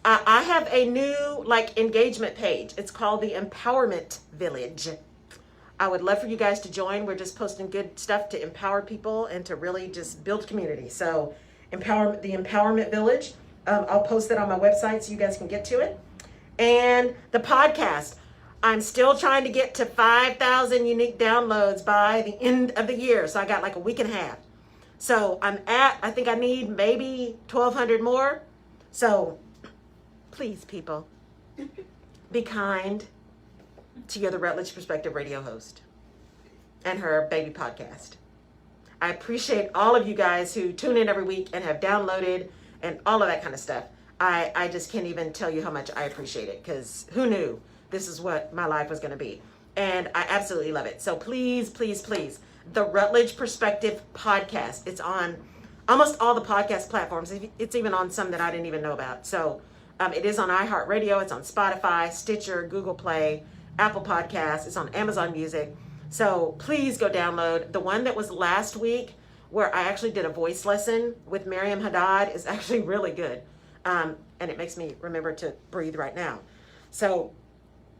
I have a new engagement page. It's called the Empowerment Village. I would love for you guys to join. We're just posting good stuff to empower people and to really just build community. So the Empowerment Village. I'll post that on my website so you guys can get to it. And the podcast. I'm still trying to get to 5,000 unique downloads by the end of the year. So I got like a week and a half. So I think I need maybe 1,200 more. So please, people, be kind to your the Rutledge Perspective radio host and her baby podcast. I appreciate all of you guys who tune in every week and have downloaded and all of that kind of stuff. I just can't even tell you how much I appreciate it, because who knew this is what my life was going to be. And I absolutely love it. So please, please, please, the Rutledge Perspective podcast. It's on almost all the podcast platforms. It's even on some that I didn't even know about. So it is on iHeartRadio. It's on Spotify, Stitcher, Google Play, Apple Podcasts. It's on Amazon Music. So please go download. The one that was last week, where I actually did a voice lesson with Miriam Haddad, is actually really good. And it makes me remember to breathe right now. So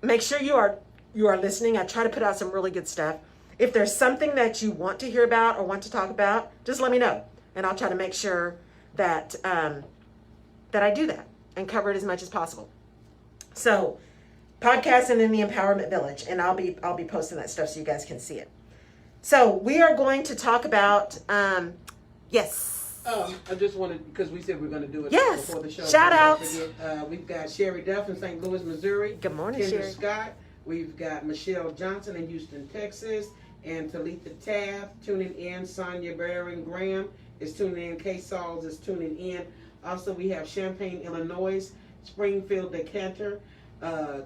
make sure you are listening. I try to put out some really good stuff. If there's something that you want to hear about or want to talk about, just let me know, and I'll try to make sure that that I do that and cover it as much as possible. So, podcast and then the Empowerment Village, and I'll be posting that stuff so you guys can see it. So we are going to talk about yes. I just wanted, because we said we are going to do it before the show. Shout outs. We've got Sherry Duff in St. Louis, Missouri. Good morning, Kendra Sherry. Scott. We've got Michelle Johnson in Houston, Texas. And Talitha Taft tuning in. Sonia Baring Graham is tuning in. Kay Sauls is tuning in. Also, we have Champaign, Illinois. Springfield, Decatur.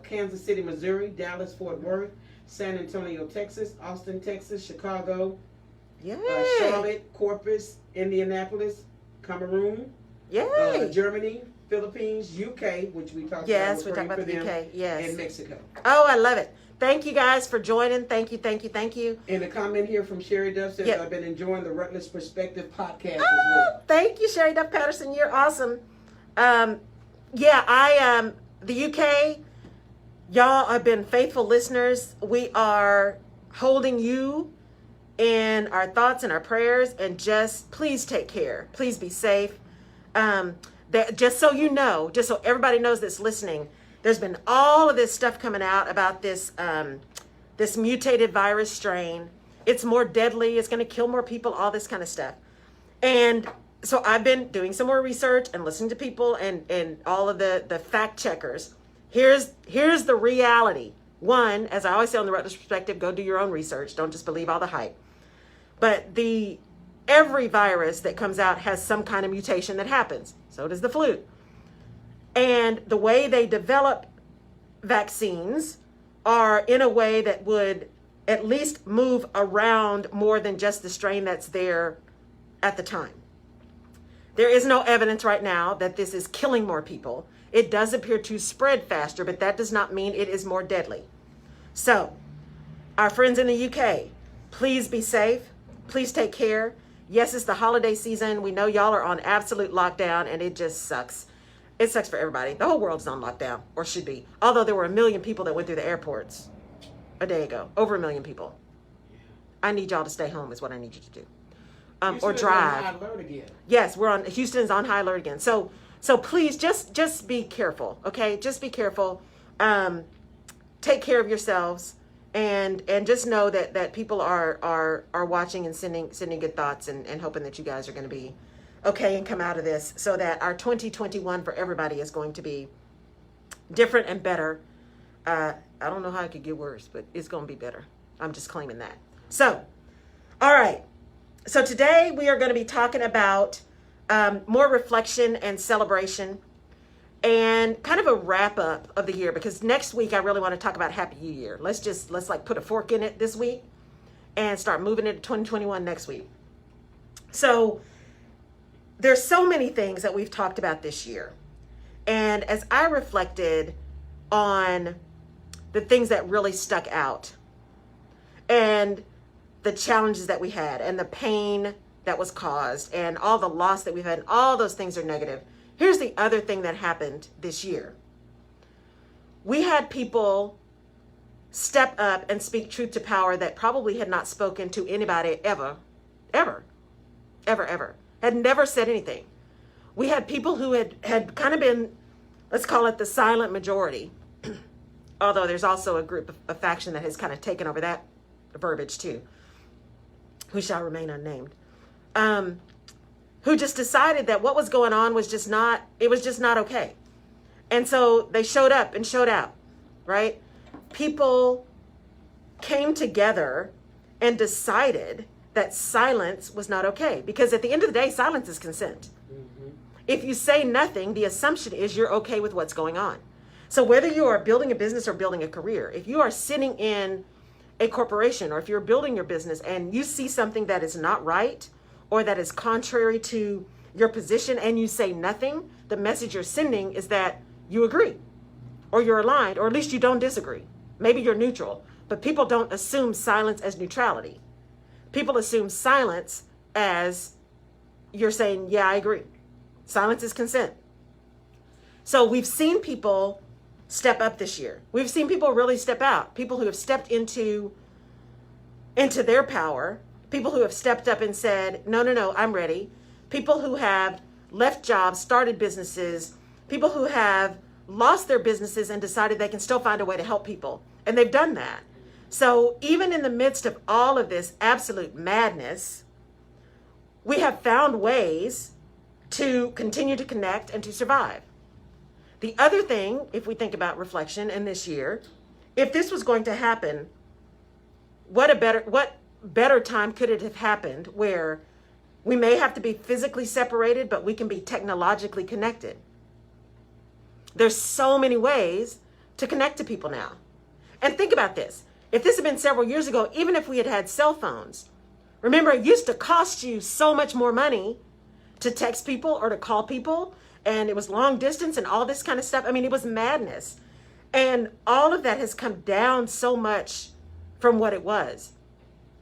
Kansas City, Missouri. Dallas, Fort Worth. San Antonio, Texas. Austin, Texas. Chicago. Charlotte, Corpus, Indianapolis, Cameroon, Germany, Philippines, UK, which we talked about. Yes, we talked about the UK. Yes, and Mexico. Oh, I love it. Thank you guys for joining. Thank you, thank you, thank you. And a comment here from Sherry Duff says, I've been enjoying the Rutledge Perspective podcast as well. Thank you, Sherry Duff Patterson. You're awesome. The UK, y'all have been faithful listeners. We are holding you in our thoughts and our prayers, and just please take care. Please be safe. Just so you know, just so everybody knows that's listening, there's been all of this stuff coming out about this this mutated virus strain. It's more deadly. It's going to kill more people, all this kind of stuff. And so I've been doing some more research and listening to people and all of the fact checkers. Here's the reality. One, as I always say on the Rutledge Perspective, go do your own research. Don't just believe all the hype. But every virus that comes out has some kind of mutation that happens. So does the flu. And the way they develop vaccines are in a way that would at least move around more than just the strain that's there at the time. There is no evidence right now that this is killing more people. It does appear to spread faster, but that does not mean it is more deadly. So, our friends in the UK, please be safe. Please take care. Yes, it's the holiday season. We know y'all are on absolute lockdown, and it just sucks. It sucks for everybody. The whole world's on lockdown, or should be. Although there were 1 million people that went through the airports a day ago. Over 1 million people. I need y'all to stay home is what I need you to do. Or drive. On high alert again. Yes, Houston's on high alert again. So please just be careful, okay? Just be careful. Take care of yourselves. And just know that people are watching and sending good thoughts and hoping that you guys are going to be okay and come out of this, so that our 2021 for everybody is going to be different and better. I don't know how it could get worse, but it's going to be better. I'm just claiming that. So, all right. So today we are going to be talking about more reflection and celebration, and kind of a wrap up of the year, because next week I really want to talk about Happy New Year. Let's put a fork in it this week and start moving into 2021 next week. So there's so many things that we've talked about this year. And as I reflected on the things that really stuck out and the challenges that we had and the pain that was caused and all the loss that we've had, and all those things are negative. Here's the other thing that happened this year. We had people step up and speak truth to power that probably had not spoken to anybody ever, had never said anything. We had people who had kind of been, let's call it the silent majority, although there's also a group of a faction that has kind of taken over that verbiage too, who shall remain unnamed, who just decided that what was going on was just not okay. And so they showed up and showed out, right? People came together and decided that silence was not okay, because at the end of the day, silence is consent. Mm-hmm. If you say nothing, the assumption is you're okay with what's going on. So whether you are building a business or building a career, if you are sitting in a corporation or if you're building your business and you see something that is not right or that is contrary to your position and you say nothing, the message you're sending is that you agree or you're aligned, or at least you don't disagree. Maybe you're neutral, but people don't assume silence as neutrality. People assume silence as you're saying, yeah, I agree. Silence is consent. So we've seen people step up this year. We've seen people really step out. People who have stepped into their power. People who have stepped up and said, no, I'm ready. People who have left jobs, started businesses. People who have lost their businesses and decided they can still find a way to help people. And they've done that. So even in the midst of all of this absolute madness, we have found ways to continue to connect and to survive. The other thing, if we think about reflection in this year, if this was going to happen, what better time could it have happened where we may have to be physically separated, but we can be technologically connected? There's so many ways to connect to people now. And think about this. If this had been several years ago, even if we had had cell phones, remember, it used to cost you so much more money to text people or to call people, and it was long distance and all this kind of stuff. I mean, it was madness. And all of that has come down so much from what it was.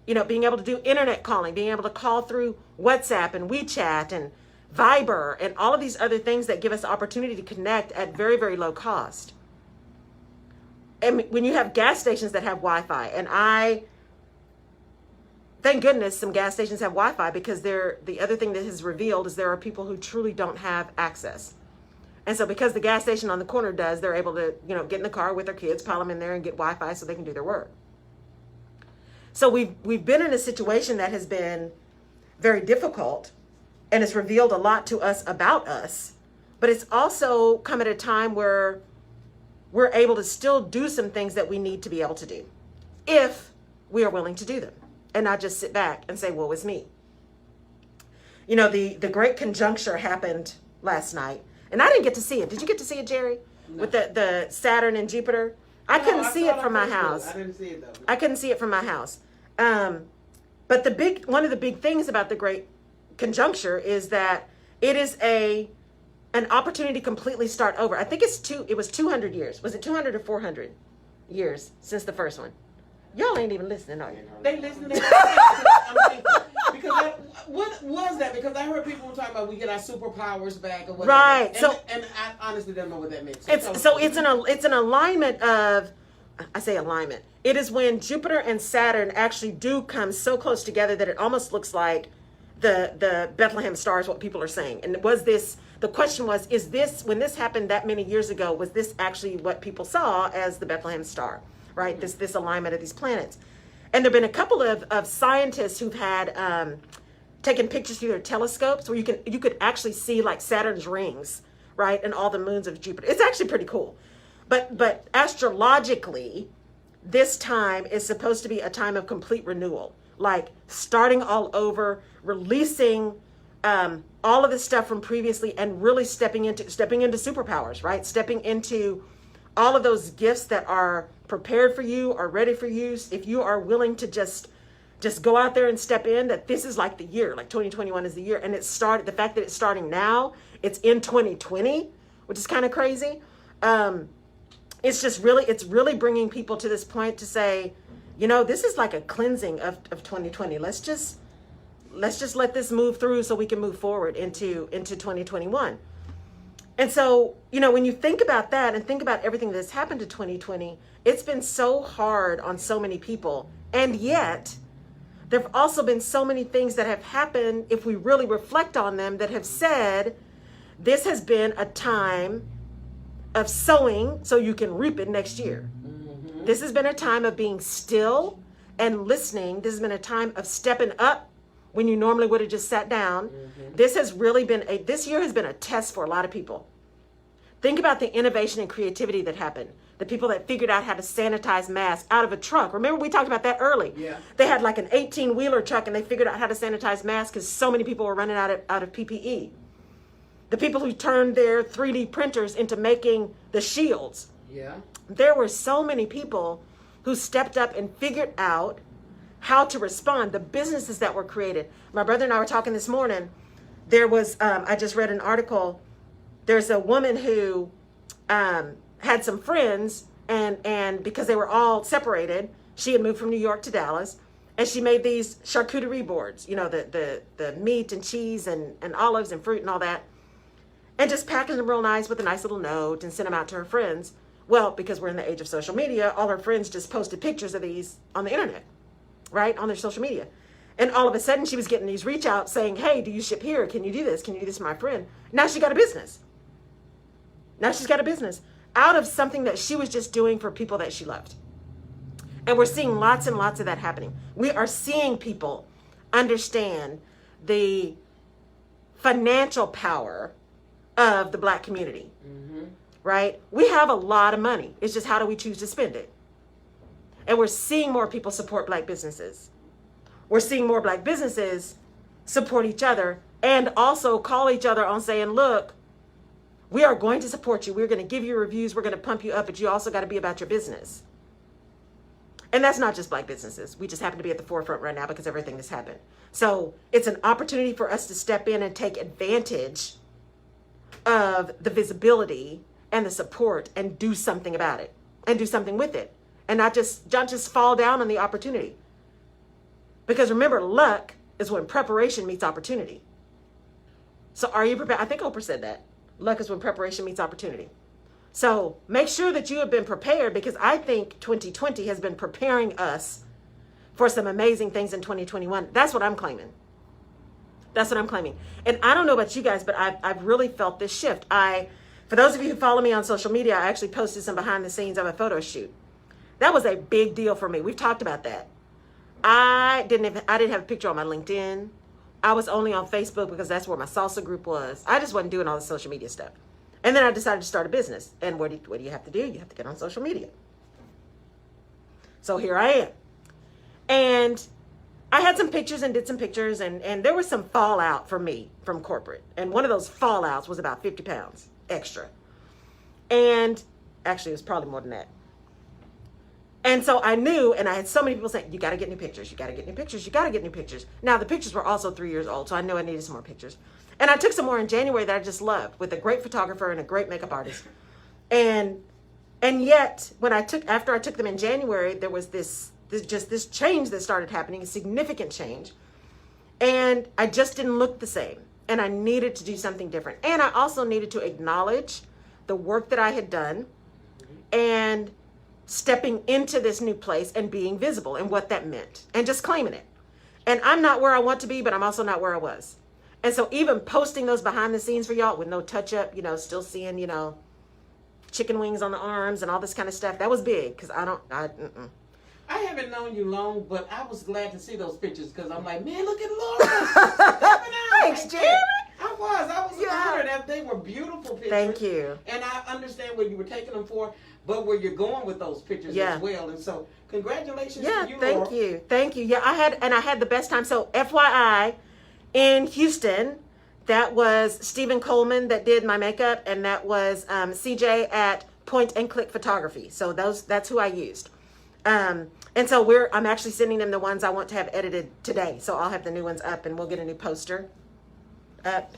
You know, being able to do internet calling, being able to call through WhatsApp and WeChat and Viber and all of these other things that give us the opportunity to connect at very, very low cost. And when you have gas stations that have Wi-Fi, and thank goodness some gas stations have Wi-Fi, because the other thing that has revealed is there are people who truly don't have access. And so because the gas station on the corner does, they're able to, get in the car with their kids, pile them in there and get Wi-Fi so they can do their work. So we've been in a situation that has been very difficult, and it's revealed a lot to us about us, but it's also come at a time where we're able to still do some things that we need to be able to do if we are willing to do them and not just sit back and say, woe is me. The great conjuncture happened last night, and I didn't get to see it. Did you get to see it, Jerry? No. With the Saturn and Jupiter? I couldn't see it from my house. I didn't see it though. I couldn't see it from my house. But one of the big things about the great conjuncture is that it is an opportunity to completely start over. I think it was 200 years. Was it 200 or 400 years since the first one? Y'all ain't even listening, are you? They listening. Because what was that? Because I heard people talking about we get our superpowers back or whatever. Right. And I honestly don't know what that means. It's an alignment of, I say alignment. It is when Jupiter and Saturn actually do come so close together that it almost looks like the Bethlehem star is what people are saying. And the question was, when this happened that many years ago, was this actually what people saw as the Bethlehem star, right? Mm-hmm. This alignment of these planets. And there have been a couple of scientists who've had taken pictures through their telescopes where you could actually see like Saturn's rings, right? And all the moons of Jupiter. It's actually pretty cool. But astrologically, this time is supposed to be a time of complete renewal, like starting all over, releasing all of the stuff from previously, and really stepping into superpowers, right? Stepping into all of those gifts that are prepared for you, are ready for you. If you are willing to just go out there and step in, that this is like the year, like 2021 is the year. And the fact that it's starting now, it's in 2020, which is kind of crazy. It's really bringing people to this point to say, this is like a cleansing of 2020. Let's just let this move through so we can move forward into 2021. And so, when you think about that and think about everything that's happened to 2020, it's been so hard on so many people. And yet, there have also been so many things that have happened, if we really reflect on them, that have said, this has been a time of sowing so you can reap it next year. Mm-hmm. This has been a time of being still and listening. This has been a time of stepping up when you normally would have just sat down. Mm-hmm. This has really been this year has been a test for a lot of people. Think about the innovation and creativity that happened. The people that figured out how to sanitize masks out of a truck. Remember, we talked about that early. Yeah. They had like an 18-wheeler truck and they figured out how to sanitize masks because so many people were running out of PPE. The people who turned their 3D printers into making the shields. Yeah. There were so many people who stepped up and figured out how to respond. The businesses that were created. My brother and I were talking this morning. There was, I just read an article. There's a woman who had some friends, and because they were all separated, she had moved from New York to Dallas, and she made these charcuterie boards, the meat and cheese and olives and fruit and all that, and just packaged them real nice with a nice little note and sent them out to her friends. Well, because we're in the age of social media, all her friends just posted pictures of these on the internet, right, on their social media. And all of a sudden, she was getting these reach outs saying, hey, do you ship here? Can you do this? Can you do this for my friend? Now she got a business. Now she's got a business out of something that she was just doing for people that she loved. And we're seeing lots and lots of that happening. We are seeing people understand the financial power of the Black community, right? We have a lot of money. It's just how do we choose to spend it? And we're seeing more people support Black businesses. We're seeing more Black businesses support each other and also call each other on saying, look, we are going to support you. We're going to give you reviews. We're going to pump you up, but you also got to be about your business. And that's not just Black businesses. We just happen to be at the forefront right now because everything that's happened. So it's an opportunity for us to step in and take advantage of the visibility and the support and do something about it and do something with it. And not just fall down on the opportunity. Because remember, luck is when preparation meets opportunity. So are you prepared? I think Oprah said that. Luck is when preparation meets opportunity. So make sure that you have been prepared, because I think 2020 has been preparing us for some amazing things in 2021. That's what I'm claiming. That's what I'm claiming. And I don't know about you guys, but I've really felt this shift. For those of you who follow me on social media, I actually posted some behind the scenes of a photo shoot. That was a big deal for me. We've talked about that. I didn't have a picture on my LinkedIn. I was only on Facebook because that's where my salsa group was. I just wasn't doing all the social media stuff. And then I decided to start a business. And what do you have to do? You have to get on social media. So here I am. And I had some pictures and did some pictures, and there was some fallout for me from corporate. And one of those fallouts was about 50 pounds extra. And actually, it was probably more than that. And so I knew, and I had so many people saying, you got to get new pictures. You got to get new pictures. You got to get new pictures. Now, the pictures were also 3 years old, so I knew I needed some more pictures. And I took some more in January that I just loved, with a great photographer and a great makeup artist. And yet, after I took them in January, there was this change that started happening, a significant change. And I just didn't look the same. And I needed to do something different. And I also needed to acknowledge the work that I had done and stepping into this new place and being visible and what that meant and just claiming it. And I'm not where I want to be, but I'm also not where I was. And so even posting those behind the scenes for y'all with no touch up, still seeing, chicken wings on the arms and all this kind of stuff, that was big, because I haven't known you long, but I was glad to see those pictures, because I'm like, man, look at Laura. Thanks, Jerry. I was honored that they were beautiful pictures. Thank you. And I understand where you were taking them for, but where you're going with those pictures as well. And so congratulations to you, thank Laura. you. Thank you. Yeah, I had the best time. So FYI, in Houston, that was Stephen Coleman that did my makeup, and that was CJ at Point and Click Photography. So that's who I used. And so I'm actually sending them the ones I want to have edited today. So I'll have the new ones up, and we'll get a new poster up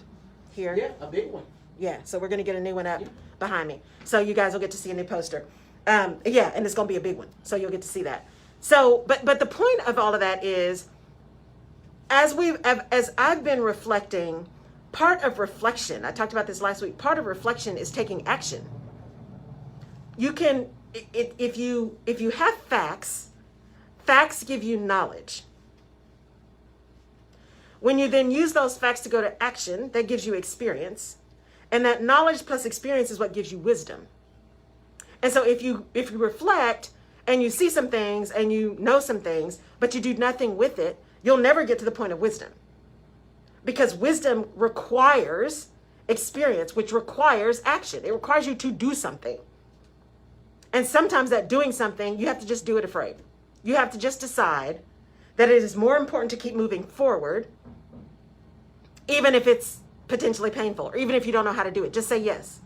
here. Yeah, a big one. Yeah, so we're going to get a new one up behind me. So you guys will get to see a new poster. And it's going to be a big one. So you'll get to see that. So, but the point of all of that is, as I've been reflecting part of reflection, I talked about this last week, part of reflection is taking action. You can, if you have facts give you knowledge. When you then use those facts to go to action, that gives you experience. And that knowledge plus experience is what gives you wisdom. And so if you reflect and you see some things and you know some things, but you do nothing with it, you'll never get to the point of wisdom. Because wisdom requires experience, which requires action. It requires you to do something. And sometimes that doing something, you have to just do it afraid. You have to just decide that it is more important to keep moving forward, even if it's potentially painful, or even if you don't know how to do it. Just say yes.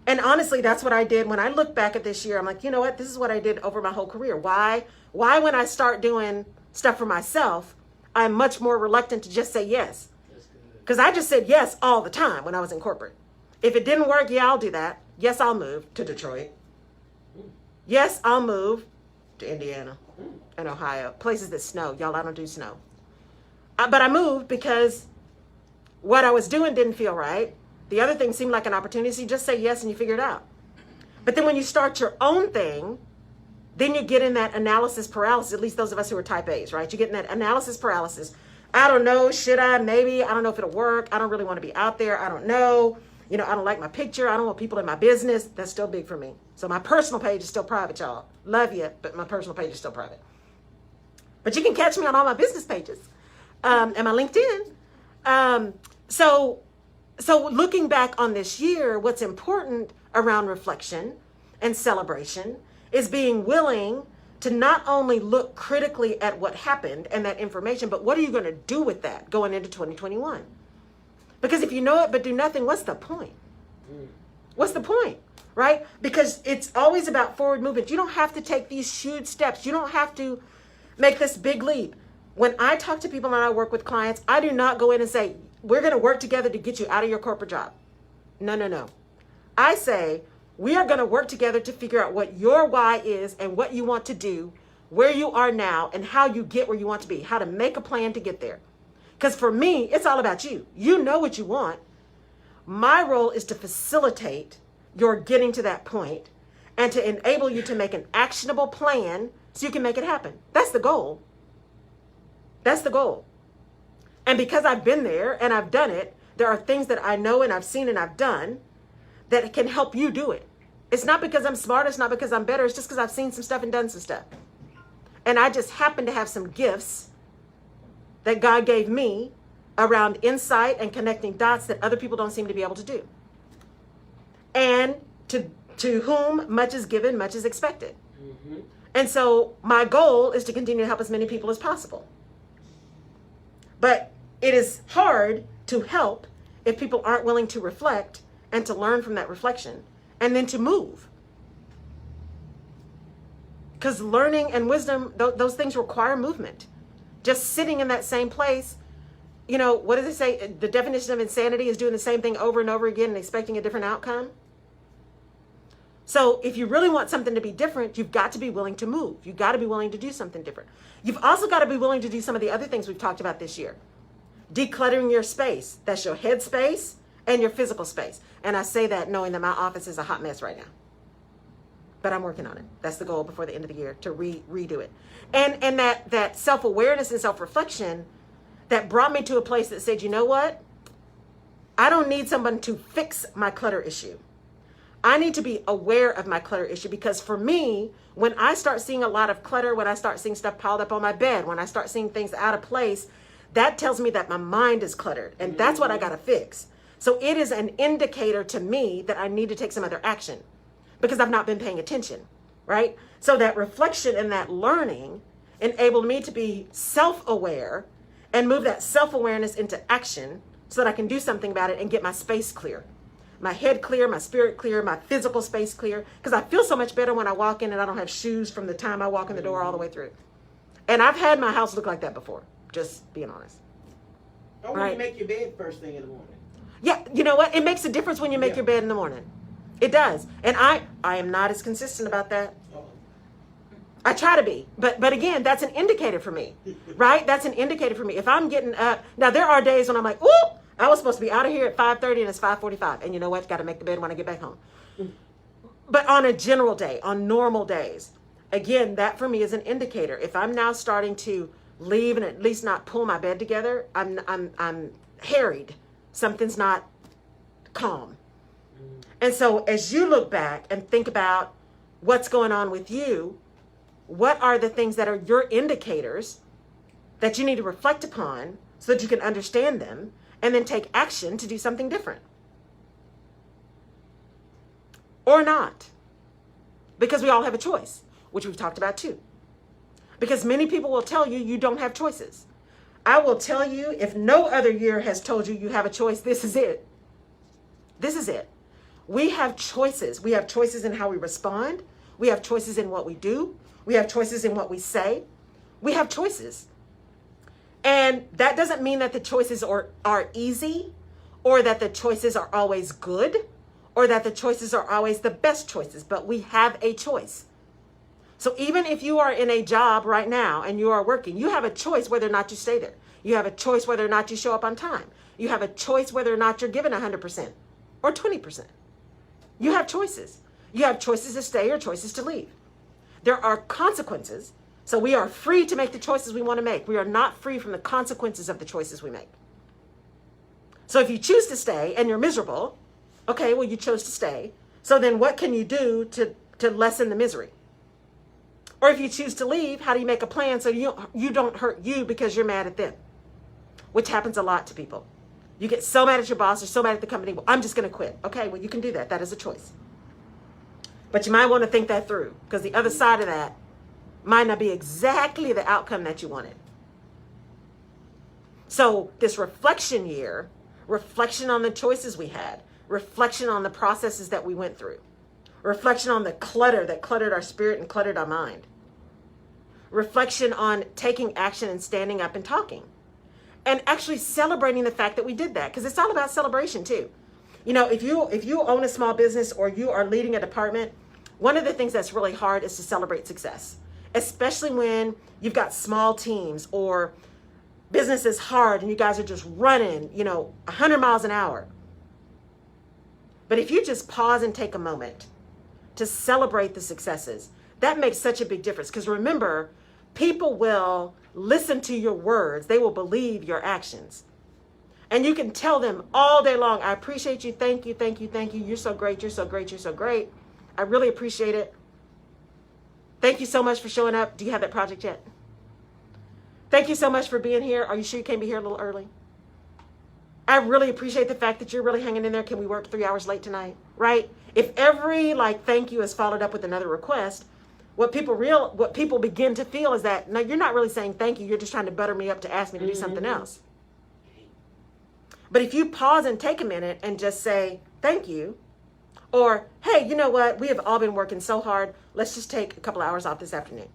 And honestly, that's what I did when I look back at this year. I'm like, you know what? This is what I did over my whole career. Why when I start doing stuff for myself, I'm much more reluctant to just say yes. Because I just said yes all the time when I was in corporate. If it didn't work, yeah, I'll do that. Yes, I'll move to Detroit. Yes, I'll move to Indiana and Ohio, places that snow. Y'all, I don't do snow. But I moved because what I was doing didn't feel right. The other thing seemed like an opportunity. So you just say yes and you figure it out. But then when you start your own thing, then you get in that analysis paralysis, at least those of us who are type A's, right? You get in that analysis paralysis. I don't know, should I, maybe, I don't know if it'll work. I don't really want to be out there. I don't know. I don't like my picture. I don't want people in my business. That's still big for me. So my personal page is still private, y'all. Love you, but my personal page is still private. But you can catch me on all my business pages and my LinkedIn. So looking back on this year, what's important around reflection and celebration is being willing to not only look critically at what happened and that information, but what are you going to do with that going into 2021? Because if you know it but do nothing, what's the point? What's the point, right? Because it's always about forward movement. You don't have to take these huge steps. You don't have to make this big leap. When I talk to people and I work with clients, I do not go in and say, we're going to work together to get you out of your corporate job. No. I say, we are going to work together to figure out what your why is and what you want to do, where you are now, and how you get where you want to be, how to make a plan to get there. Because for me, it's all about you. You know what you want. My role is to facilitate your getting to that point and to enable you to make an actionable plan so you can make it happen. That's the goal. That's the goal. And because I've been there and I've done it, there are things that I know and I've seen and I've done that can help you do it. It's not because I'm smart. It's not because I'm better. It's just because I've seen some stuff and done some stuff. And I just happen to have some gifts that God gave me around insight and connecting dots that other people don't seem to be able to do. And to whom much is given, much is expected. Mm-hmm. And so my goal is to continue to help as many people as possible. But it is hard to help if people aren't willing to reflect and to learn from that reflection and then to move. Because learning and wisdom, those things require movement. Just sitting in that same place, what does it say? The definition of insanity is doing the same thing over and over again and expecting a different outcome. So if you really want something to be different, you've got to be willing to move. You've got to be willing to do something different. You've also got to be willing to do some of the other things we've talked about this year. Decluttering your space. That's your head space and your physical space. And I say that knowing that my office is a hot mess right now. But I'm working on it. That's the goal before the end of the year, to redo it. And that self-awareness and self-reflection that brought me to a place that said, you know what? I don't need someone to fix my clutter issue. I need to be aware of my clutter issue, because for me, when I start seeing a lot of clutter, when I start seeing stuff piled up on my bed, when I start seeing things out of place, that tells me that my mind is cluttered, and that's what I got to fix. So it is an indicator to me that I need to take some other action because I've not been paying attention, right? So that reflection and that learning enabled me to be self-aware and move that self-awareness into action so that I can do something about it and get my space clear. My head clear, my spirit clear, my physical space clear. Because I feel so much better when I walk in and I don't have shoes from the time I walk in the door all the way through. And I've had my house look like that before, just being honest. Or when you make your bed first thing in the morning. Yeah, you know what? It makes a difference when you make your bed in the morning. It does. And I am not as consistent about that. I try to be. But again, that's an indicator for me, right? That's an indicator for me. If I'm getting up, now there are days when I'm like, ooh, I was supposed to be out of here at 5:30 and it's 5:45. And you know what? Got to make the bed when I get back home. But on a general day, on normal days, again, that for me is an indicator. If I'm now starting to leave and at least not pull my bed together, I'm harried. Something's not calm. And so as you look back and think about what's going on with you, what are the things that are your indicators that you need to reflect upon so that you can understand them and then take action to do something different? Or not. Because we all have a choice, which we've talked about too. Because many people will tell you you don't have choices. I will tell you, if no other year has told you you have a choice, this is it. This is it. We have choices. We have choices in how we respond. We have choices in what we do. We have choices in what we say. We have choices. And that doesn't mean that the choices are easy, or that the choices are always good, or that the choices are always the best choices, but we have a choice. So even if you are in a job right now and you are working, you have a choice whether or not you stay there. You have a choice whether or not you show up on time. You have a choice whether or not you're given 100% or 20%. You have choices. You have choices to stay or choices to leave. There are consequences. So we are free to make the choices we want to make. We are not free from the consequences of the choices we make. So if you choose to stay and you're miserable, okay, well, you chose to stay. So then what can you do to lessen the misery? Or if you choose to leave, how do you make a plan so you don't hurt you because you're mad at them? Which happens a lot to people. You get so mad at your boss or so mad at the company, well, I'm just going to quit. Okay, well, you can do that. That is a choice. But you might want to think that through, because the other side of that might not be exactly the outcome that you wanted. So this reflection year, reflection on the choices we had, reflection on the processes that we went through, reflection on the clutter that cluttered our spirit and cluttered our mind, reflection on taking action and standing up and talking, and actually celebrating the fact that we did that, because it's all about celebration too. You know, if you own a small business or you are leading a department, one of the things that's really hard is to celebrate success, especially when you've got small teams or business is hard and you guys are just running, 100 miles an hour. But if you just pause and take a moment to celebrate the successes, that makes such a big difference. Because remember, people will listen to your words. They will believe your actions. And you can tell them all day long, I appreciate you. Thank you. Thank you. Thank you. You're so great. You're so great. You're so great. I really appreciate it. Thank you so much for showing up. Do you have that project yet? Thank you so much for being here. Are you sure you came be here a little early? I really appreciate the fact that you're really hanging in there. Can we work 3 hours late tonight? Right? If every thank you is followed up with another request, what people begin to feel is that, no, you're not really saying thank you. You're just trying to butter me up to ask me to do something else. But if you pause and take a minute and just say thank you, or, hey, you know what? We have all been working so hard. Let's just take a couple hours off this afternoon.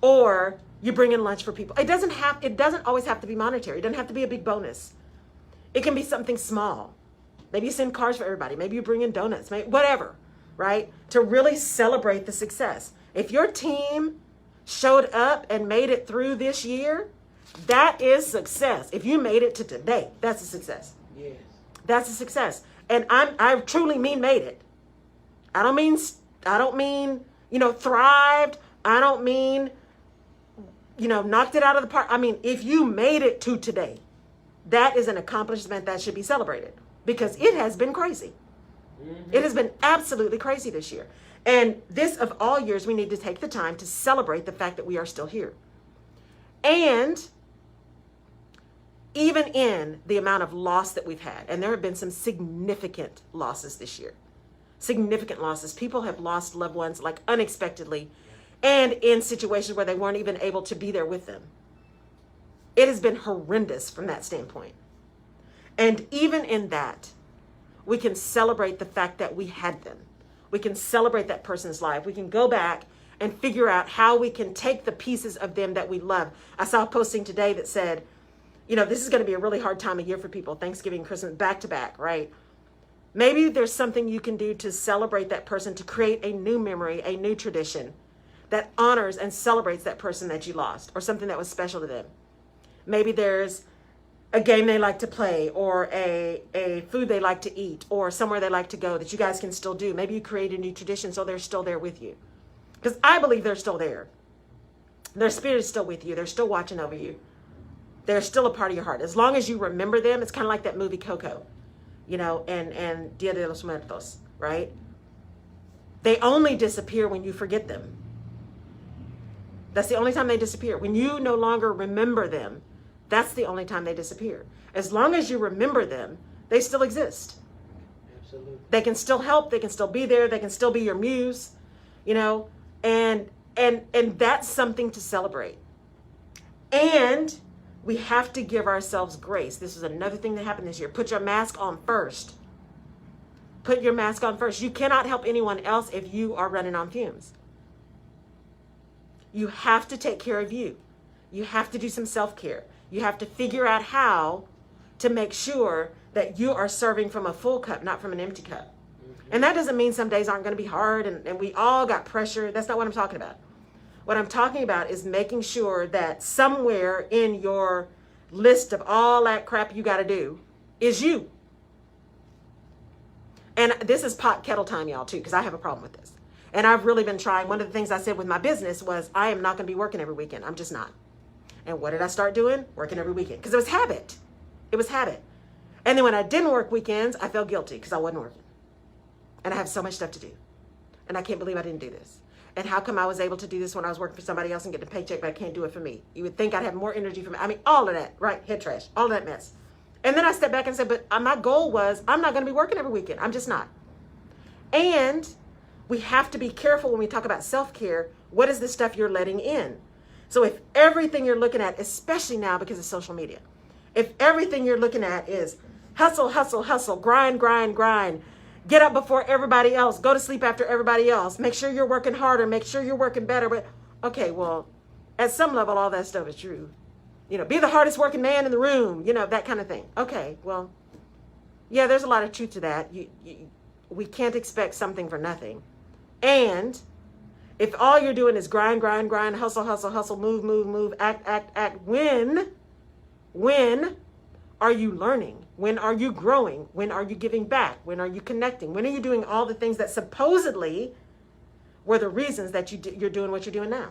Or you bring in lunch for people. It doesn't always have to be monetary. It doesn't have to be a big bonus. It can be something small. Maybe you send cars for everybody. Maybe you bring in donuts, whatever, right? To really celebrate the success. If your team showed up and made it through this year, that is success. If you made it to today, that's a success. Yes. That's a success. And I truly mean made it. I don't mean, thrived. I don't mean, knocked it out of the park. I mean, if you made it to today, that is an accomplishment that should be celebrated, because it has been crazy. Mm-hmm. It has been absolutely crazy this year. And this, of all years, we need to take the time to celebrate the fact that we are still here. And even in the amount of loss that we've had, and there have been some significant losses this year, significant losses. People have lost loved ones unexpectedly, and in situations where they weren't even able to be there with them. It has been horrendous from that standpoint. And even in that, we can celebrate the fact that we had them. We can celebrate that person's life. We can go back and figure out how we can take the pieces of them that we love. I saw a posting today that said, this is going to be a really hard time of year for people. Thanksgiving, Christmas, back to back, right? Maybe there's something you can do to celebrate that person, to create a new memory, a new tradition that honors and celebrates that person that you lost, or something that was special to them. Maybe there's a game they like to play, or a food they like to eat, or somewhere they like to go that you guys can still do. Maybe you create a new tradition so they're still there with you. Because I believe they're still there. Their spirit is still with you. They're still watching over you. They're still a part of your heart. As long as you remember them, it's kind of like that movie Coco, and Dia de los Muertos, right? They only disappear when you forget them. That's the only time they disappear. When you no longer remember them, that's the only time they disappear. As long as you remember them, they still exist. Absolutely. They can still help. They can still be there. They can still be your muse, and that's something to celebrate. And we have to give ourselves grace. This is another thing that happened this year. Put your mask on first. Put your mask on first. You cannot help anyone else if you are running on fumes. You have to take care of you. You have to do some self-care. You have to figure out how to make sure that you are serving from a full cup, not from an empty cup. Mm-hmm. And that doesn't mean some days aren't going to be hard and we all got pressure. That's not what I'm talking about. What I'm talking about is making sure that somewhere in your list of all that crap you got to do is you. And this is pot kettle time, y'all, too, because I have a problem with this. And I've really been trying. One of the things I said with my business was I am not going to be working every weekend. I'm just not. And what did I start doing? Working every weekend. Because it was habit. It was habit. And then when I didn't work weekends, I felt guilty because I wasn't working. And I have so much stuff to do. And I can't believe I didn't do this. And how come I was able to do this when I was working for somebody else and get a paycheck, but I can't do it for me? You would think I'd have more energy for me. I mean, all of that, right? Head trash, all of that mess. And then I stepped back and said, but my goal was I'm not going to be working every weekend. I'm just not. And we have to be careful when we talk about self-care. What is the stuff you're letting in? So if everything you're looking at, especially now because of social media, if everything you're looking at is hustle, hustle, hustle, grind, grind, grind, get up before everybody else, go to sleep after everybody else, make sure you're working harder, make sure you're working better. But okay, well, at some level, all that stuff is true. Be the hardest working man in the room, that kind of thing. Okay, well, yeah, there's a lot of truth to that. We can't expect something for nothing. And if all you're doing is grind, grind, grind, hustle, hustle, hustle, move, move, move, act, act, act, when are you learning? When are you growing? When are you giving back? When are you connecting? When are you doing all the things that supposedly were the reasons that you're doing what you're doing now?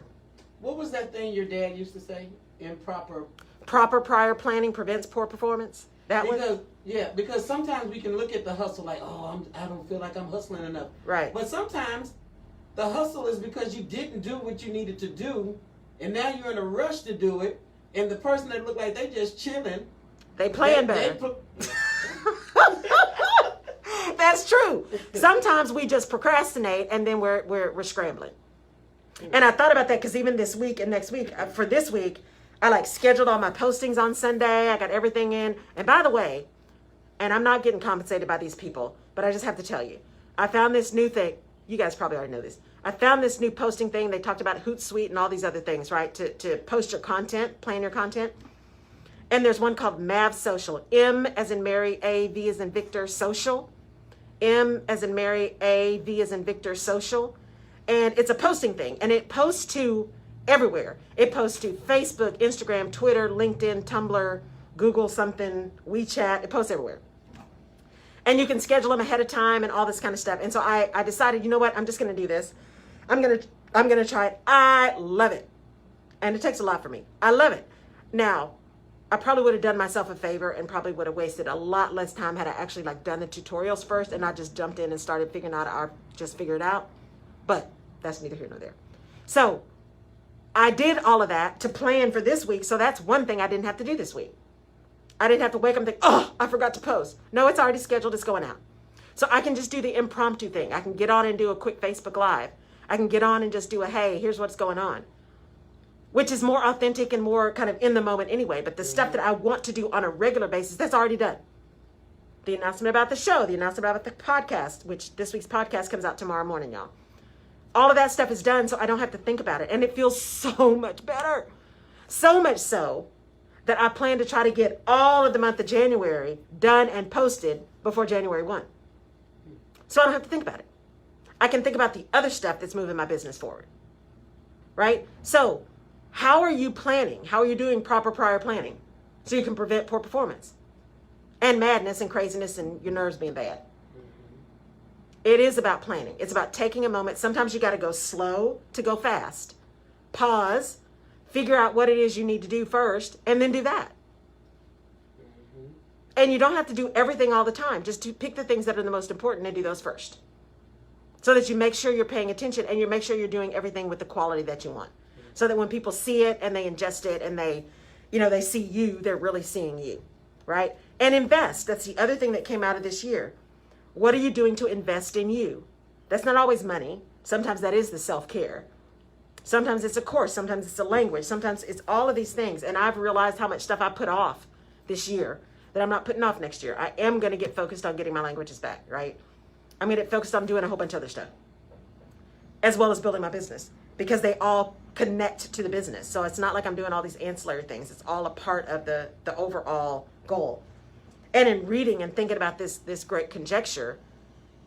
What was that thing your dad used to say? Improper. Proper prior planning prevents poor performance. Because sometimes we can look at the hustle like, I don't feel like I'm hustling enough. Right. But sometimes the hustle is because you didn't do what you needed to do, and now you're in a rush to do it, and the person that looked like they just chilling, they playing better. That's true. Sometimes we just procrastinate and then we're scrambling. And I thought about that because even this week and next week, for this week, I scheduled all my postings on Sunday. I got everything in. And by the way, and I'm not getting compensated by these people, but I just have to tell you, I found this new thing. You guys probably already know this. I found this new posting thing. They talked about Hootsuite and all these other things, right? To post your content, plan your content. And there's one called Mav Social. M as in Mary, A, V as in Victor, Social. M as in Mary, A, V as in Victor, Social. And it's a posting thing. And it posts to everywhere. It posts to Facebook, Instagram, Twitter, LinkedIn, Tumblr, Google something, WeChat. It posts everywhere. And you can schedule them ahead of time and all this kind of stuff. And so I decided, you know what? I'm just going to do this. I'm going to try it. I love it. And it takes a lot for me. I love it. Now, I probably would have done myself a favor and probably would have wasted a lot less time had I actually done the tutorials first and not just jumped in and started figuring out or just figure it out. But that's neither here nor there. So I did all of that to plan for this week. So that's one thing I didn't have to do this week. I didn't have to wake up and think, I forgot to post. No, it's already scheduled. It's going out. So I can just do the impromptu thing. I can get on and do a quick Facebook Live. I can get on and just do a, hey, here's what's going on. Which is more authentic and more kind of in the moment anyway. But the stuff that I want to do on a regular basis, that's already done. The announcement about the show, the announcement about the podcast, which this week's podcast comes out tomorrow morning, y'all. All of that stuff is done, so I don't have to think about it. And it feels so much better. So much so that I plan to try to get all of the month of January done and posted before January 1. So I don't have to think about it. I can think about the other stuff that's moving my business forward. Right? So how are you planning? How are you doing proper prior planning? so you can prevent poor performance and madness and craziness and your nerves being bad. It is about planning. It's about taking a moment. Sometimes you got to go slow to go fast. Pause, figure out what it is you need to do first, and then do that. And you don't have to do everything all the time. Just to pick the things that are the most important and do those first. So that you make sure you're paying attention and you make sure you're doing everything with the quality that you want. So that when people see it and they ingest it and they see you, they're really seeing you, right? And invest. That's the other thing that came out of this year. What are you doing to invest in you? That's not always money. Sometimes that is the self-care. Sometimes it's a course. Sometimes it's a language. Sometimes it's all of these things. And I've realized how much stuff I put off this year that I'm not putting off next year. I am going to get focused on getting my languages back, right? I'm going to get focused on doing a whole bunch of other stuff, as well as building my business, because they all connect to the business. So it's not like I'm doing all these ancillary things. It's all a part of the overall goal. And in reading and thinking about this great conjecture,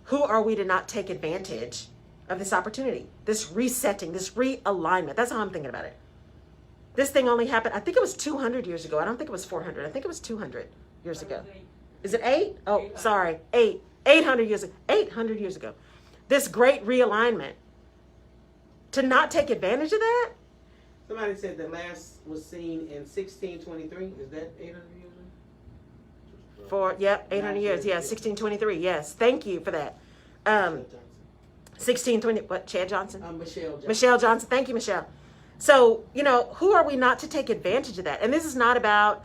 who are we to not take advantage of this opportunity, this resetting, this realignment? That's how I'm thinking about it. This thing only happened, I think it was 200 years ago. I don't think it was 400. I think it was 200 years ago. Is it 8? Oh, sorry, 8. 800 years ago. 800 years ago. This great realignment. To not take advantage of that? Somebody said the last was seen in 1623. Is that 800 years? 800 years. Yeah, 1623. Yes, thank you for that. 1620. What? Chad Johnson? Michelle Johnson. Michelle Johnson. Thank you, Michelle. So who are we not to take advantage of that? And this is not about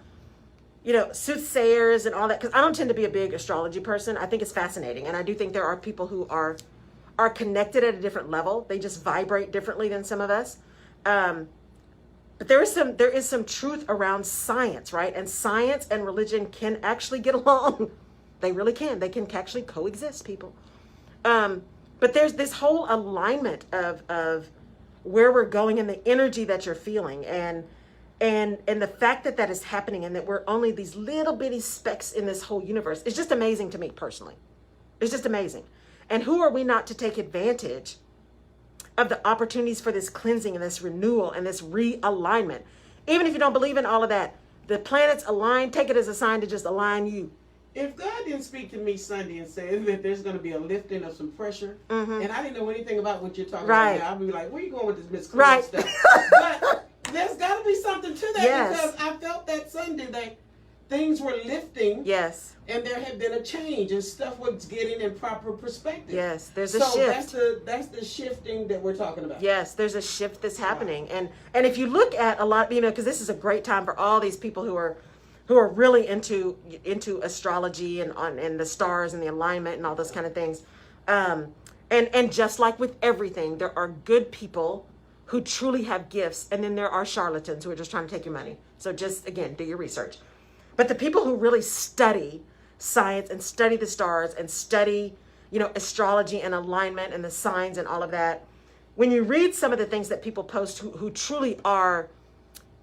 soothsayers and all that, because I don't tend to be a big astrology person. I think it's fascinating, and I do think there are people who are connected at a different level. They just vibrate differently than some of us. But there is some truth around science, right? And science and religion can actually get along. They really can. They can actually coexist, people. But there's this whole alignment of where we're going and the energy that you're feeling, and the fact that is happening, and that we're only these little bitty specks in this whole universe is just amazing to me personally. It's just amazing. And who are we not to take advantage of the opportunities for this cleansing and this renewal and this realignment? Even if you don't believe in all of that, the planets align, take it as a sign to just align you. If God didn't speak to me Sunday and say that there's going to be a lifting of some pressure, and I didn't know anything about what you're talking about now, I'd be like, where you going with this Miss Clean stuff? But there's got to be something to that, because I felt that Sunday that things were lifting. Yes. And there had been a change, and stuff was getting in proper perspective. Yes, there's a shift. So that's the shifting that we're talking about. Yes, there's a shift that's happening. Wow. And if you look at a lot, because this is a great time for all these people who are really into astrology and the stars and the alignment and all those kind of things. And just like with everything, there are good people who truly have gifts, and then there are charlatans who are just trying to take your money. So just, again, do your research. But the people who really study science and study the stars and study, astrology and alignment and the signs and all of that, when you read some of the things that people post who truly are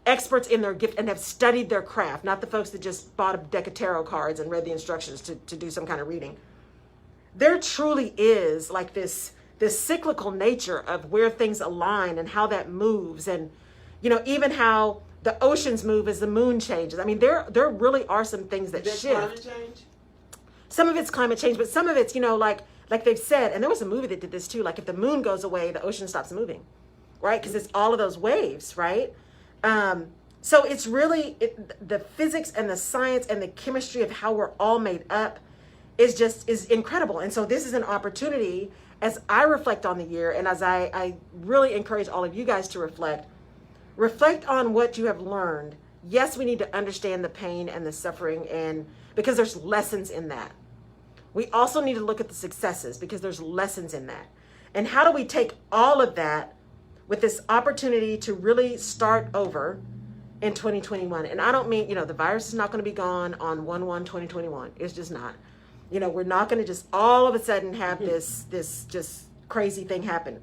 experts in their gift and have studied their craft, not the folks that just bought a deck of tarot cards and read the instructions to do some kind of reading, there truly is like this cyclical nature of where things align and how that moves, and even how the oceans move as the moon changes. I mean, there really are some things that shift. Climate change? Some of it's climate change, but some of it's, like they've said, and there was a movie that did this too, like if the moon goes away, the ocean stops moving, right? Because it's all of those waves, right? So it's really, the physics and the science and the chemistry of how we're all made up is incredible. And so this is an opportunity, as I reflect on the year, and as I really encourage all of you guys to reflect on what you have learned. Yes, we need to understand the pain and the suffering, and because there's lessons in that. We also need to look at the successes, because there's lessons in that. And how do we take all of that with this opportunity to really start over in 2021? And I don't mean, the virus is not going to be gone on 1/1/2021. It's just not. We're not going to just all of a sudden have this just crazy thing happen.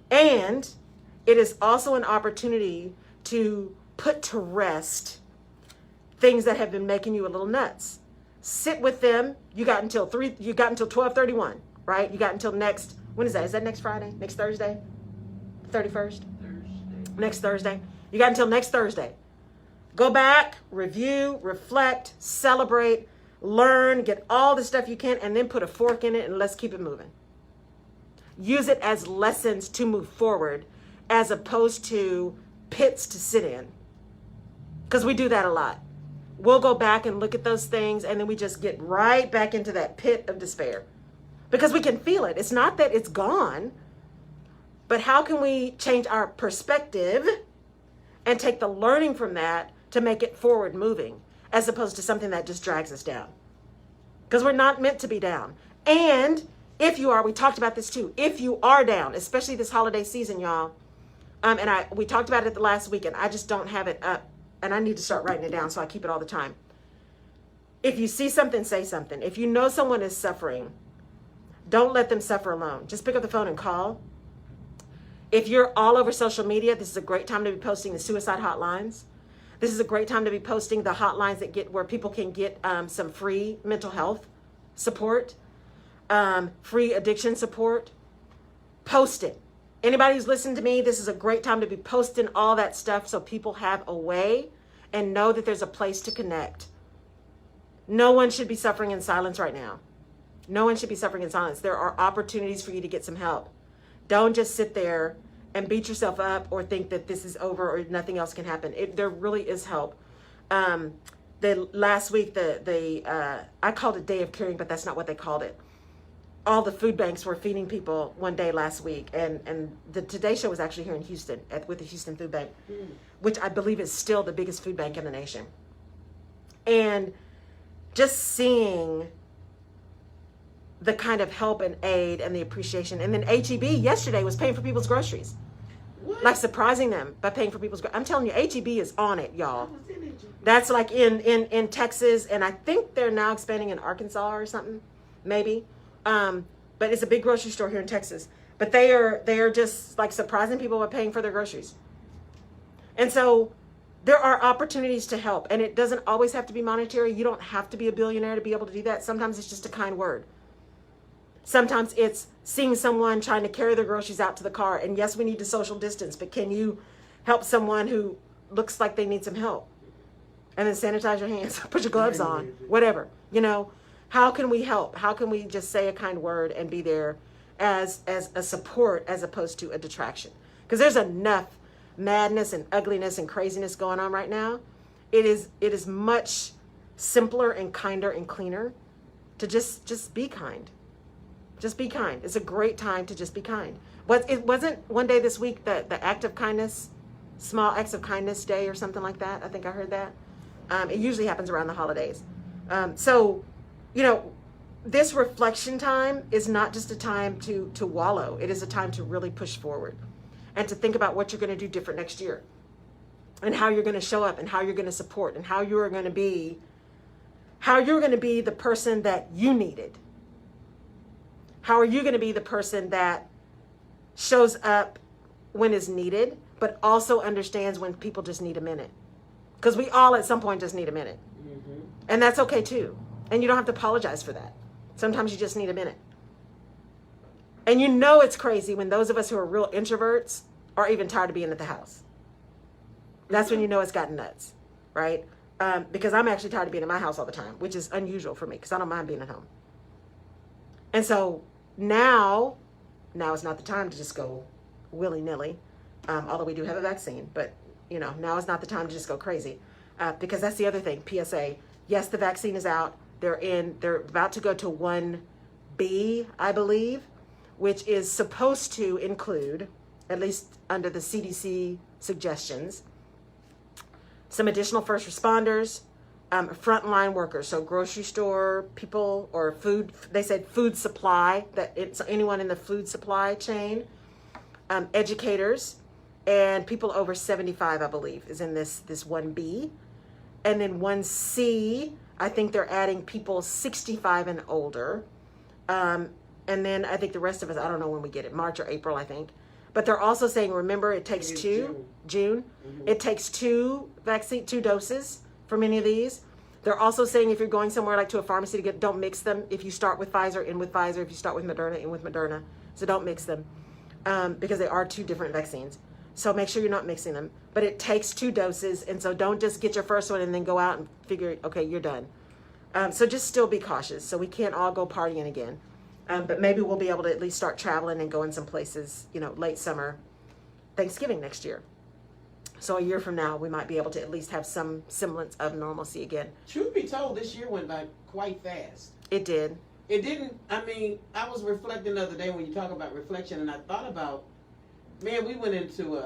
And it is also an opportunity to put to rest things that have been making you a little nuts. Sit with them. You got until 12/31, right? You got until next, when is that? Is that next Friday? Next Thursday? 31st? Thursday. Next Thursday. You got until next Thursday Go back, review, reflect, celebrate, learn, get all the stuff you can, and then put a fork in it and let's keep it moving. Use it as lessons to move forward as opposed to pits to sit in. Because we do that a lot. We'll go back and look at those things and then we just get right back into that pit of despair. Because we can feel it. It's not that it's gone, but how can we change our perspective and take the learning from that to make it forward moving as opposed to something that just drags us down? Because we're not meant to be down. And if you are, we talked about this too, if you are down, especially this holiday season, y'all, we talked about it the last week and I just don't have it up and I need to start writing it down so I keep it all the time. If you see something, say something. If you know someone is suffering, don't let them suffer alone. Just pick up the phone and call. If you're all over social media, this is a great time to be posting the suicide hotlines. This is a great time to be posting the hotlines that get where people can get some free mental health support, free addiction support. Post it. Anybody who's listening to me, this is a great time to be posting all that stuff so people have a way and know that there's a place to connect. No one should be suffering in silence right now. No one should be suffering in silence. There are opportunities for you to get some help. Don't just sit there and beat yourself up or think that this is over or nothing else can happen. There really is help. The last week, I called it Day of Caring, but that's not what they called it. All the food banks were feeding people one day last week. And the Today Show was actually here in Houston with the Houston Food Bank, which I believe is still the biggest food bank in the nation. And just seeing the kind of help and aid and the appreciation. And then HEB yesterday was paying for people's groceries. What? Like surprising them by paying for people's groceries. I'm telling you, HEB is on it, y'all. That's like in Texas, and I think they're now expanding in Arkansas or something, maybe. But it's a big grocery store here in Texas. But they are just like surprising people by paying for their groceries. And so there are opportunities to help, and it doesn't always have to be monetary. You don't have to be a billionaire to be able to do that. Sometimes it's just a kind word. Sometimes it's seeing someone trying to carry their groceries out to the car. And yes, we need to social distance, but can you help someone who looks like they need some help? And then sanitize your hands, put your gloves on, whatever. You know, how can we help? How can we just say a kind word and be there as a support as opposed to a detraction? Because there's enough madness and ugliness and craziness going on right now. It is much simpler and kinder and cleaner to just be kind. Just be kind. It's a great time to just be kind. But it wasn't one day this week the act of kindness, small acts of kindness day or something like that. I think I heard that. It usually happens around the holidays. So, you know, this reflection time is not just a time to wallow. It is a time to really push forward and to think about what you're going to do different next year and how you're going to show up and how you're going to support and how you're going to be the person that you needed. How are you going to be the person that shows up when is needed, but also understands when people just need a minute? Because we all at some point just need a minute. Mm-hmm. And that's okay too. And you don't have to apologize for that. Sometimes you just need a minute. And you know it's crazy when those of us who are real introverts are even tired of being at the house. That's when you know it's gotten nuts, right? Because I'm actually tired of being in my house all the time, which is unusual for me because I don't mind being at home. And so now is not the time to just go willy-nilly, although we do have a vaccine, but you know, now is not the time to just go crazy, because that's the other thing. PSA, yes, the vaccine is out. They're about to go to 1B, I believe, which is supposed to include, at least under the CDC suggestions, some additional first responders, frontline workers, so grocery store people or food, they said food supply, that it's anyone in the food supply chain, educators, and people over 75, I believe, is in this 1B. And then 1C, I think they're adding people 65 and older. And then I think the rest of us, I don't know when we get it, March or April, I think. But they're also saying, remember, it takes June. Mm-hmm. It takes two doses for many of these. They're also saying if you're going somewhere like to a pharmacy to get, don't mix them. If you start with Pfizer, in with Pfizer. If you start with Moderna, in with Moderna. So don't mix them, because they are two different vaccines. So make sure you're not mixing them. But it takes 2 doses, and so don't just get your first one and then go out and figure, okay, you're done. So just still be cautious. So we can't all go partying again. But maybe we'll be able to at least start traveling and going some places, late summer, Thanksgiving next year. So a year from now, we might be able to at least have some semblance of normalcy again. Truth be told, this year went by quite fast. It did. It didn't, I was reflecting the other day when you talk about reflection, and I thought about, man, we went into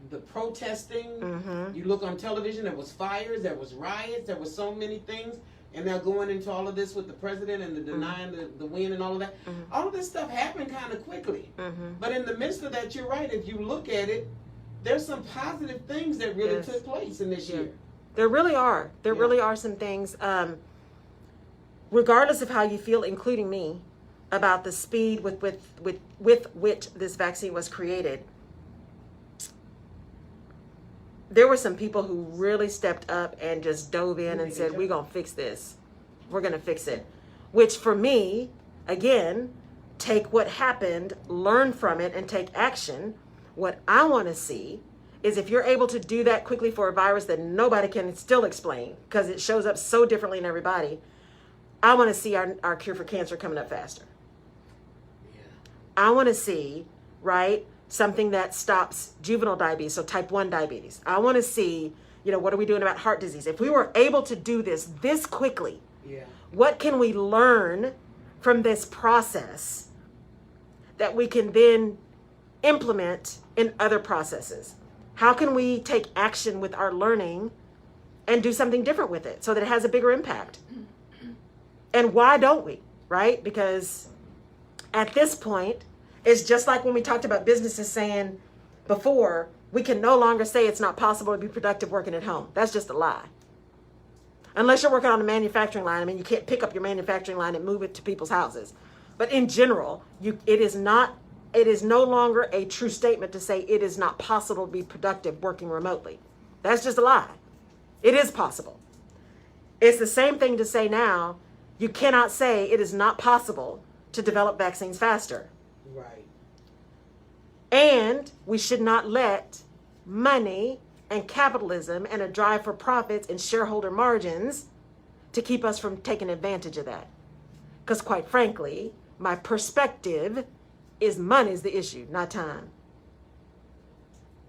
the protesting. Mm-hmm. You look on television, there was fires, there was riots, there was so many things. And now going into all of this with the president and the denying the win and all of that. Mm-hmm. All of this stuff happened kind of quickly. Mm-hmm. But in the midst of that, you're right. If you look at it, there's some positive things that really Yes. took place in this year. There really are. There Yeah. really are some things, regardless of how you feel, including me, about the speed with which this vaccine was created. There were some people who really stepped up and just dove in and said, we're going to fix this. We're going to fix it. Which for me, again, take what happened, learn from it, and take action. What I want to see is if you're able to do that quickly for a virus that nobody can still explain because it shows up so differently in everybody, I want to see our cure for cancer coming up faster. Yeah. I want to see, right, something that stops juvenile diabetes, so type 1 diabetes. I want to see, what are we doing about heart disease? If we were able to do this quickly, Yeah. what can we learn from this process that we can then implement in other processes? How can we take action with our learning and do something different with it so that it has a bigger impact? And why don't we, right? Because at this point, it's just like when we talked about businesses saying before, we can no longer say it's not possible to be productive working at home. That's just a lie. Unless you're working on a manufacturing line. You can't pick up your manufacturing line and move it to people's houses. But in general, it is no longer a true statement to say it is not possible to be productive working remotely. That's just a lie. It is possible. It's the same thing to say now, you cannot say it is not possible to develop vaccines faster. Right. And we should not let money and capitalism and a drive for profits and shareholder margins to keep us from taking advantage of that. Because quite frankly, my perspective is money is the issue, not time.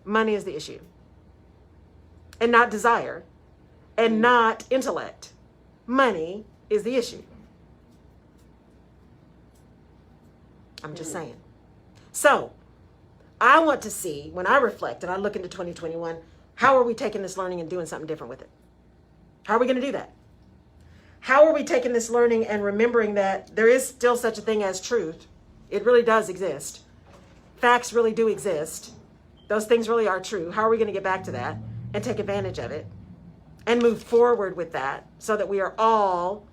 Money is the issue. And not desire. And not intellect. Money is the issue. I'm just saying. So, I want to see, when I reflect and I look into 2021, how are we taking this learning and doing something different with it? How are we going to do that? How are we taking this learning and remembering that there is still such a thing as truth? It really does exist. Facts really do exist. Those things really are true. How are we going to get back to that and take advantage of it and move forward with that so that we are all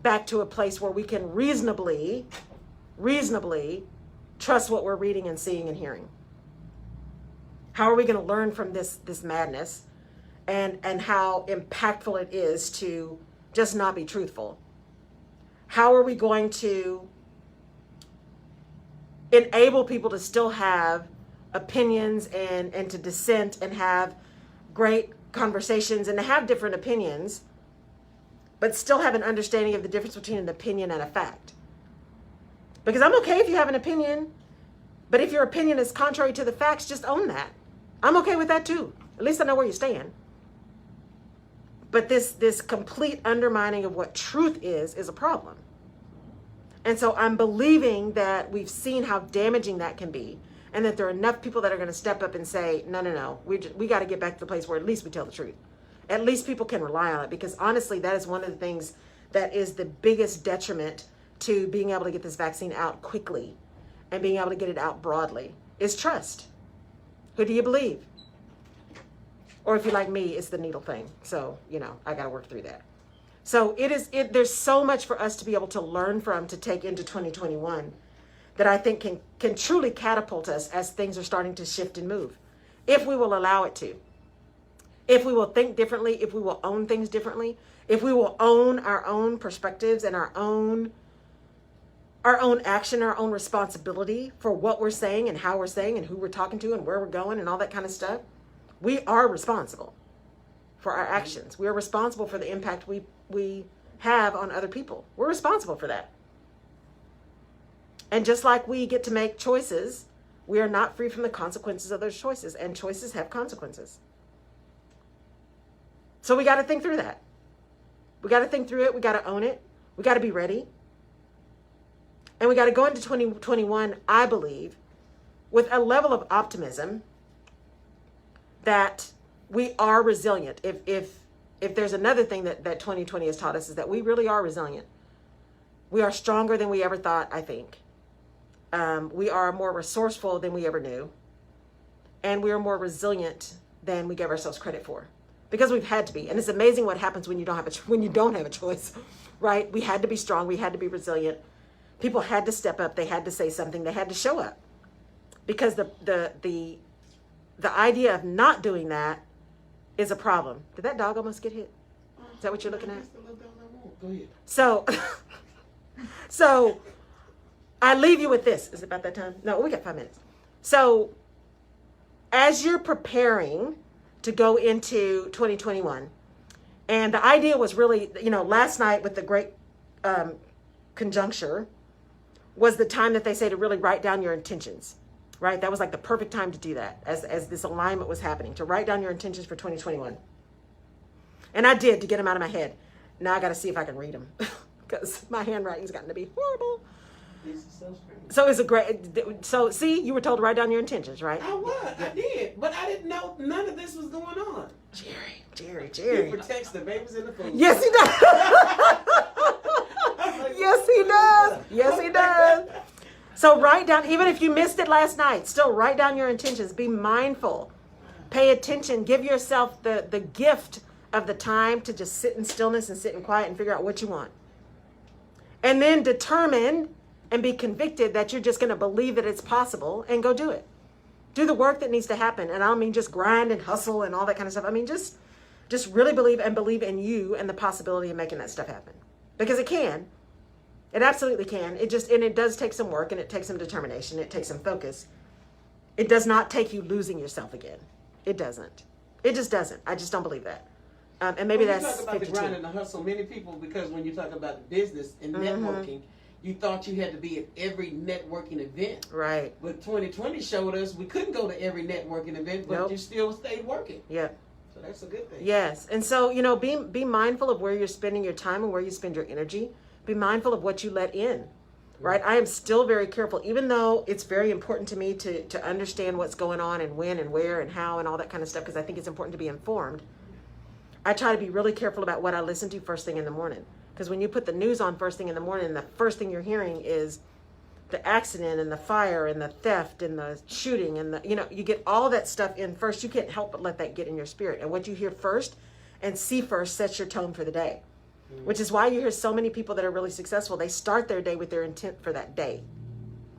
back to a place where we can reasonably trust what we're reading and seeing and hearing? How are we going to learn from this madness and how impactful it is to just not be truthful? How are we going to enable people to still have opinions and to dissent and have great conversations and to have different opinions, but still have an understanding of the difference between an opinion and a fact? Because I'm okay if you have an opinion, but if your opinion is contrary to the facts, just own that. I'm okay with that too. At least I know where you stand. But this complete undermining of what truth is a problem. And so I'm believing that we've seen how damaging that can be, and that there are enough people that are going to step up and say, no, we got to get back to the place where at least we tell the truth. At least people can rely on it, because honestly, that is one of the things that is the biggest detriment to being able to get this vaccine out quickly and being able to get it out broadly is trust. Who do you believe? Or if you're like me, it's the needle thing. So, I got to work through that. So there's so much for us to be able to learn from, to take into 2021 that I think can truly catapult us as things are starting to shift and move. If we will allow it to. If we will think differently, if we will own things differently, if we will own our own perspectives and our own our own action, our own responsibility for what we're saying and how we're saying and who we're talking to and where we're going and all that kind of stuff. We are responsible for our actions. We are responsible for the impact we have on other people. We're responsible for that. And just like we get to make choices, we are not free from the consequences of those choices, and choices have consequences. So we got to think through that. We got to think through it. We got to own it. We got to be ready. And we got to go into 2021, I believe, with a level of optimism that we are resilient. If there's another thing that 2020 has taught us, is that we really are resilient. We are stronger than we ever thought, I think. We are more resourceful than we ever knew. And we are more resilient than we give ourselves credit for. Because we've had to be. And it's amazing what happens when you don't have a choice, right? We had to be strong. We had to be resilient. People had to step up. They had to say something. They had to show up. Because the idea of not doing that is a problem. Did that dog almost get hit? Is that what you're looking at? Go ahead. So I leave you with this. Is it about that time? No, we got 5 minutes. So as you're preparing to go into 2021, and the idea was really, last night with the great conjuncture was the time that they say to really write down your intentions, right? That was like the perfect time to do that as this alignment was happening, to write down your intentions for 2021. And I did, to get them out of my head. Now I got to see if I can read them because my handwriting's gotten to be horrible. This is so strange. So it's a great, so see, you were told to write down your intentions, right? I was, I did, but I didn't know none of this was going on. Jerry. He protects the babies in the food. Yes, he does. Yes, he does. Yes, he does. So write down, even if you missed it last night, still write down your intentions. Be mindful. Pay attention. Give yourself the gift of the time to just sit in stillness and sit in quiet and figure out what you want. And then determine and be convicted that you're just going to believe that it's possible and go do it. Do the work that needs to happen. And I don't mean just grind and hustle and all that kind of stuff. I mean, just really believe in you and the possibility of making that stuff happen. Because it can. It absolutely can. It does take some work, and it takes some determination. It takes some focus. It does not take you losing yourself again. It doesn't. It just doesn't. I just don't believe that. And maybe that's 52. You talk about the grind and the hustle. Many people, because when you talk about the business and networking, you thought you had to be at every networking event. Right. But 2020 showed us we couldn't go to every networking event, but you still stayed working. Yeah. So that's a good thing. Yes. And so, be mindful of where you're spending your time and where you spend your energy. Be mindful of what you let in, right? I am still very careful, even though it's very important to me to understand what's going on and when and where and how and all that kind of stuff, because I think it's important to be informed. I try to be really careful about what I listen to first thing in the morning. Because when you put the news on first thing in the morning, the first thing you're hearing is the accident and the fire and the theft and the shooting and you get all that stuff in first. You can't help but let that get in your spirit. And what you hear first and see first sets your tone for the day. Which is why you hear so many people that are really successful. They start their day with their intent for that day.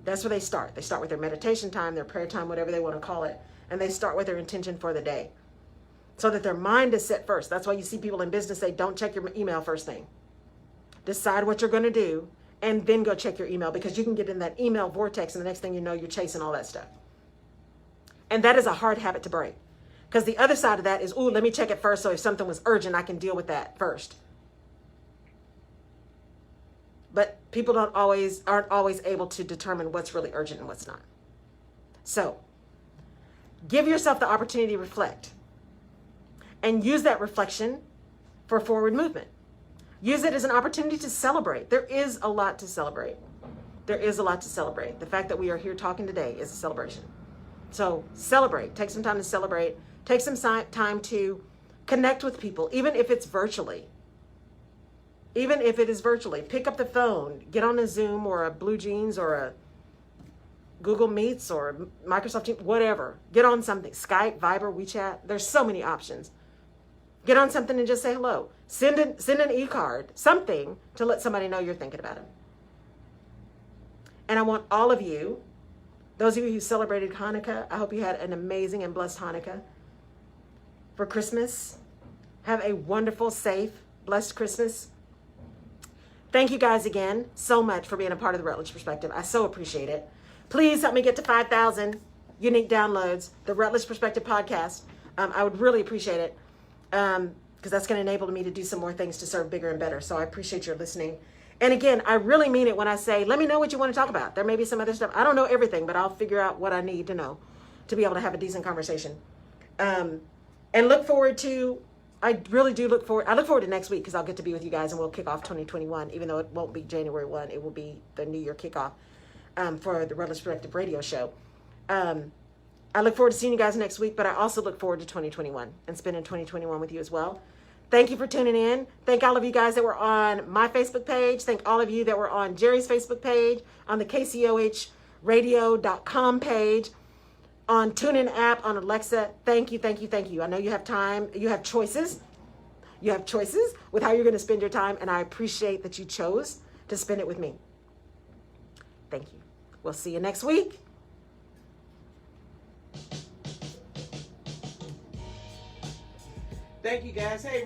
That's where they start. They start with their meditation time, their prayer time, whatever they want to call it. And they start with their intention for the day. So that their mind is set first. That's why you see people in business say, don't check your email first thing. Decide what you're going to do and then go check your email, because you can get in that email vortex and the next thing you know, you're chasing all that stuff. And that is a hard habit to break. Because the other side of that is, let me check it first, so if something was urgent, I can deal with that first. But people aren't always able to determine what's really urgent and what's not. So, give yourself the opportunity to reflect. And use that reflection for forward movement. Use it as an opportunity to celebrate. There is a lot to celebrate. There is a lot to celebrate. The fact that we are here talking today is a celebration. So celebrate. Take some time to celebrate. Take some time to connect with people, even if it's virtually. Even if it is virtually. Pick up the phone. Get on a Zoom or a Blue Jeans or a Google Meets or Microsoft Teams, whatever. Get on something. Skype, Viber, WeChat. There's so many options. Get on something and just say hello. Send an e-card, something to let somebody know you're thinking about them. And I want all of you, those of you who celebrated Hanukkah, I hope you had an amazing and blessed Hanukkah. For Christmas, have a wonderful, safe, blessed Christmas. Thank you guys again so much for being a part of the Rutledge Perspective. I so appreciate it. Please help me get to 5,000 unique downloads, the Rutledge Perspective podcast. I would really appreciate it because that's going to enable me to do some more things to serve bigger and better. So I appreciate your listening. And again, I really mean it when I say, let me know what you want to talk about. There may be some other stuff. I don't know everything, but I'll figure out what I need to know to be able to have a decent conversation. And look forward to, I really do look forward to next week because I'll get to be with you guys and we'll kick off 2021, even though it won't be January 1. It will be the New Year kickoff for the Rutledge Perspective radio show. I look forward to seeing you guys next week, but I also look forward to 2021 and spending 2021 with you as well. Thank you for tuning in. Thank all of you guys that were on my Facebook page. Thank all of you that were on Jerry's Facebook page, on the KCOHradio.com page, on TuneIn app, on Alexa. Thank you, thank you, thank you. I know you have time. You have choices. You have choices with how you're going to spend your time, and I appreciate that you chose to spend it with me. Thank you. We'll see you next week. Thank you, guys. Hey.